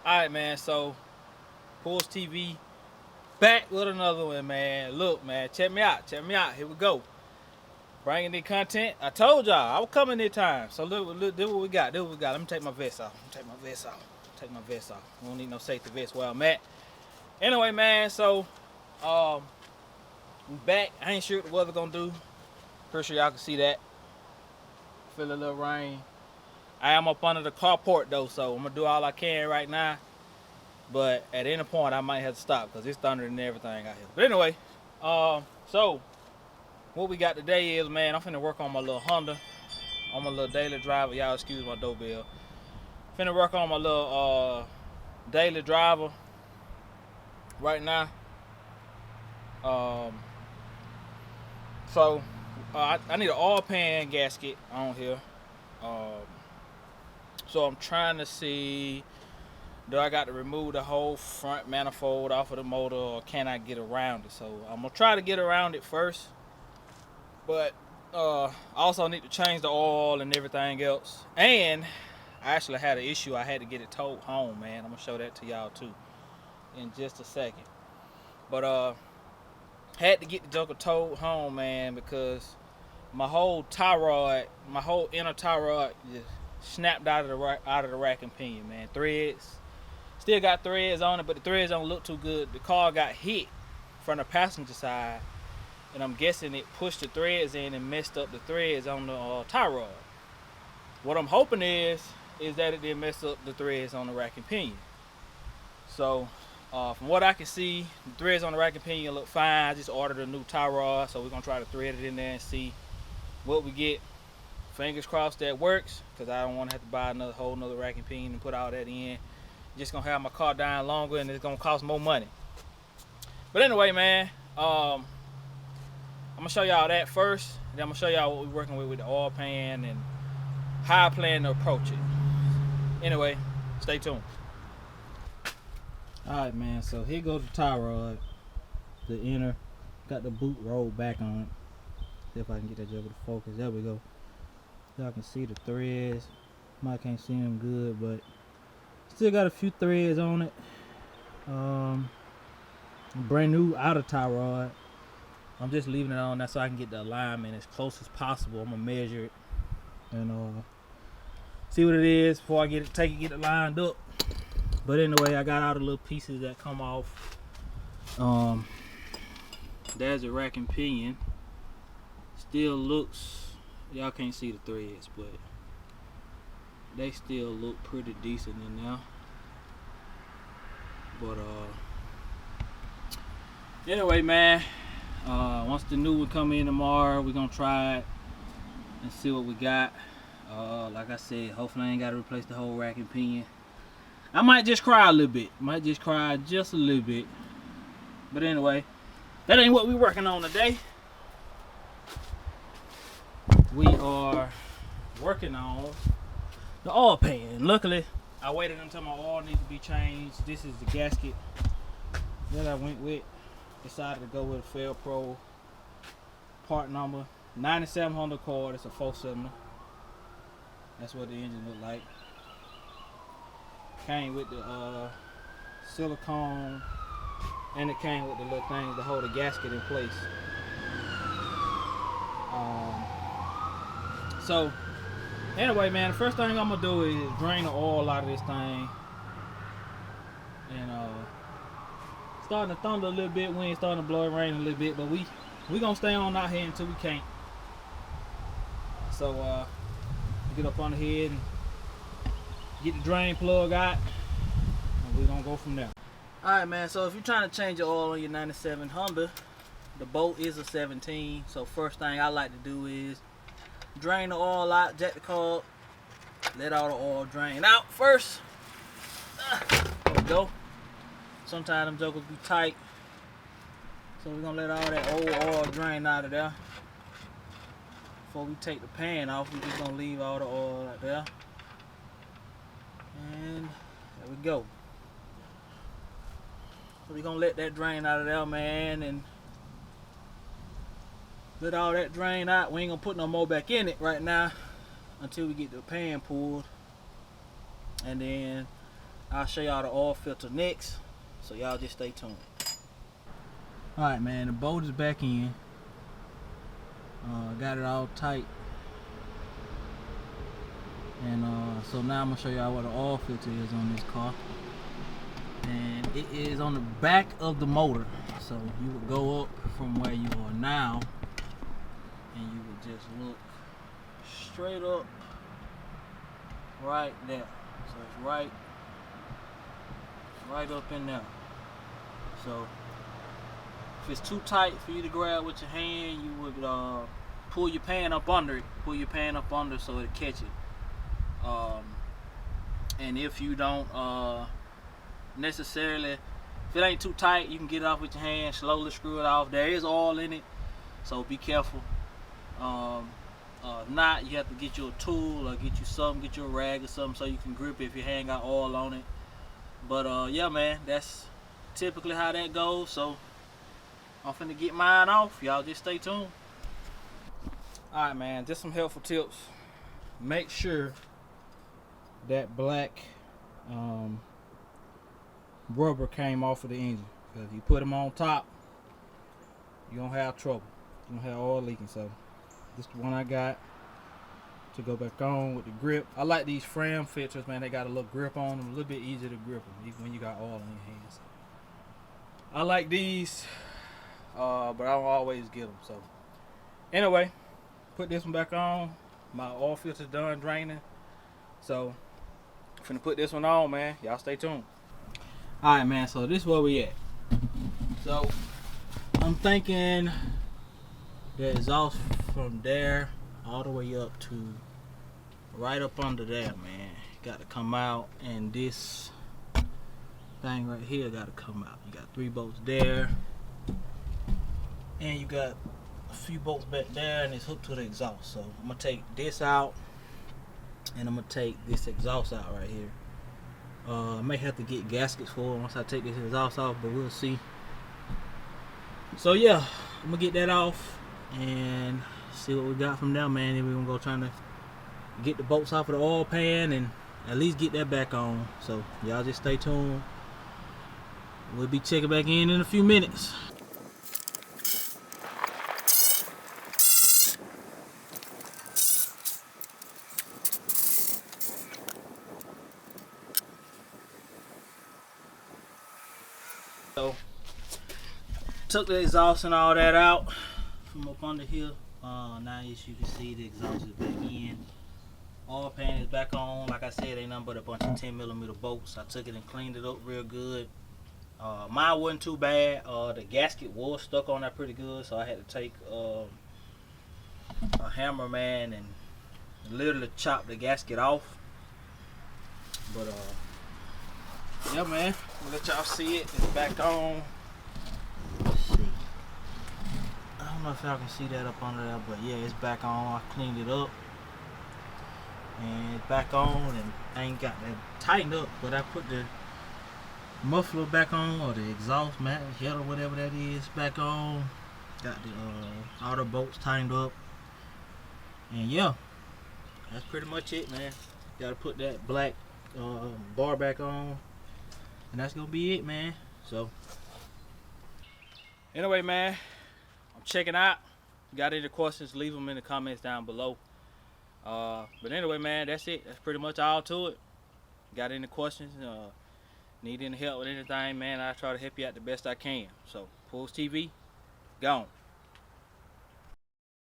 Alright, man, so PullsTv back with another one, man. Look, man, check me out. Here we go. Bringing the content. I told y'all I was coming this time. So look, this what we got. Let me take my vest off. Take my vest off. I don't need no safety vest where I'm at. Anyway, man, so we back. I ain't sure what the weather gonna do. Pretty sure y'all can see that. Feel a little rain. I am up under the carport though, so I'm gonna do all I can right now. But at any point I might have to stop because it's thunder and everything out here. But anyway, so what we got today is, man, I'm finna work on my little Honda, on my little daily driver. Y'all excuse my doorbell. Finna work on my little daily driver right now. So I need an oil pan gasket on here. So I'm trying to see, do I got to remove the whole front manifold off of the motor, or can I get around it? So I'm gonna try to get around it first, but I also need to change the oil and everything else. And I actually had an issue. I had to get it towed home, man. I'm gonna show that to y'all too in just a second. But had to get the joker towed home, man, because my whole tie rod, my whole inner tie rod just snapped out of the rack and pinion, man. Threads, still got threads on it, but the threads don't look too good. The car got hit from the passenger side, and I'm guessing it pushed the threads in and messed up the threads on the tie rod. What I'm hoping is that it didn't mess up the threads on the rack and pinion. So from what I can see, the threads on the rack and pinion look fine. I just ordered a new tie rod, so we're gonna try to thread it in there and see what we get. Fingers crossed that works, because I don't want to have to buy another whole nother rack and pinion and put all that in. Just gonna have my car down longer, and it's gonna cost more money. But anyway, man, I'm gonna show y'all that first, and then I'm gonna show y'all what we're working with the oil pan and how I plan to approach it. Anyway, stay tuned. Alright, man, so here goes the tie rod. The inner, got the boot rolled back on it. See if I can get that job to focus. There we go. Y'all can see the threads. Might can't see them good, but still got a few threads on it. Brand new outer tie rod. I'm just leaving it on that so I can get the alignment as close as possible. I'm gonna measure it and see what it is before I get it lined up. But anyway, I got all the little pieces that come off. There's a rack and pinion. Still looks, y'all can't see the threads, but they still look pretty decent in there. But anyway, man, once the new one come in tomorrow, we're gonna try it and see what we got. Like I said, hopefully I ain't gotta replace the whole rack and pinion. I might just cry a little bit. But anyway, that ain't what we're working on today. We are working on the oil pan. Luckily, I waited until my oil needs to be changed. This is the gasket that I went with. Decided to go with a Felpro part number 9700 cord. It's a 4-cylinder. That's what the engine looked like. Came with the silicone, and it came with the little things to hold the gasket in place. So anyway, man, the first thing I'm gonna do is drain the oil out of this thing. And starting to thunder a little bit, wind starting to blow and rain a little bit, but we gonna stay on out here until we can't. So get up on the head and get the drain plug out, and we're gonna go from there. Alright, man, so if you're trying to change your oil on your 97 Honda, the bolt is a 17. So first thing I like to do is drain the oil out, jack the cord, let all the oil drain out first. There we go. Sometimes them jokers be tight, so we're gonna let all that old oil drain out of there. Before we take the pan off, we're just gonna leave all the oil out there. And there we go. So we're gonna let that drain out of there, man, and let all that drain out. We ain't gonna put no more back in it right now until we get the pan pulled. And then I'll show y'all the oil filter next, so y'all just stay tuned. Alright man, the bolt is back in. Got it all tight. And so now I'm going to show y'all what the oil filter is on this car. And it is on the back of the motor. So you would go up from where you are now, and you would just look straight up right there. So it's right up in there. So if it's too tight for you to grab with your hand, you would pull your pan up under it. Pull your pan up under so it'll catch it. And if you don't necessarily, if it ain't too tight, you can get it off with your hand, slowly screw it off. There is oil in it, so be careful. If not, you have to get you a tool or get you something, get you a rag or something so you can grip it if your hand got oil on it. But yeah man, that's typically how that goes. So I'm finna get mine off. Y'all just stay tuned. Alright man, just some helpful tips. Make sure that black rubber came off of the engine, because if you put them on top, you don't have trouble. You don't have oil leaking. So this is the one I got to go back on with the grip. I like these Fram filters, man. They got a little grip on them, a little bit easier to grip them even when you got oil in your hands. I like these, but I don't always get them. So anyway, put this one back on. My oil filter's done draining, so I'm finna put this one on, man. Y'all stay tuned. Alright man, so this is where we at. So I'm thinking the exhaust from there all the way up to right up under there, man, got to come out, and this thing right here got to come out. You got 3 bolts there, and you got a few bolts back there, and it's hooked to the exhaust. So I'm gonna take this out, and I'm gonna take this exhaust out right here. I may have to get gaskets for it once I take this exhaust off, but we'll see. So yeah, I'm gonna get that off and see what we got from there, man. Then we're gonna go trying to get the bolts off of the oil pan and at least get that back on. So y'all just stay tuned. We'll be checking back in a few minutes. So took the exhaust and all that out from up under here. Now as you can see, the exhaust is back in. Oil pan is back on. Like I said, ain't nothing but a bunch of 10mm bolts. I took it and cleaned it up real good. Mine wasn't too bad. The gasket was stuck on there pretty good, so I had to take a hammer, man, and literally chop the gasket off. But yeah man, we'll let y'all see it. It's back on. Let's see. I don't know if y'all can see that up under there, but yeah, it's back on. I cleaned it up and it's back on, and I ain't got that tightened up, but I put the muffler back on, or the exhaust mat head or whatever that is back on. Got the all the bolts tightened up, and yeah, that's pretty much it, man. Gotta put that black bar back on, and that's gonna be it, man. So anyway, man, I'm checking out. Got any questions, leave them in the comments down below. But anyway, man, that's it. That's pretty much all to it. Got any questions, need any help with anything, man, I try to help you out the best I can. So PullsTv, gone.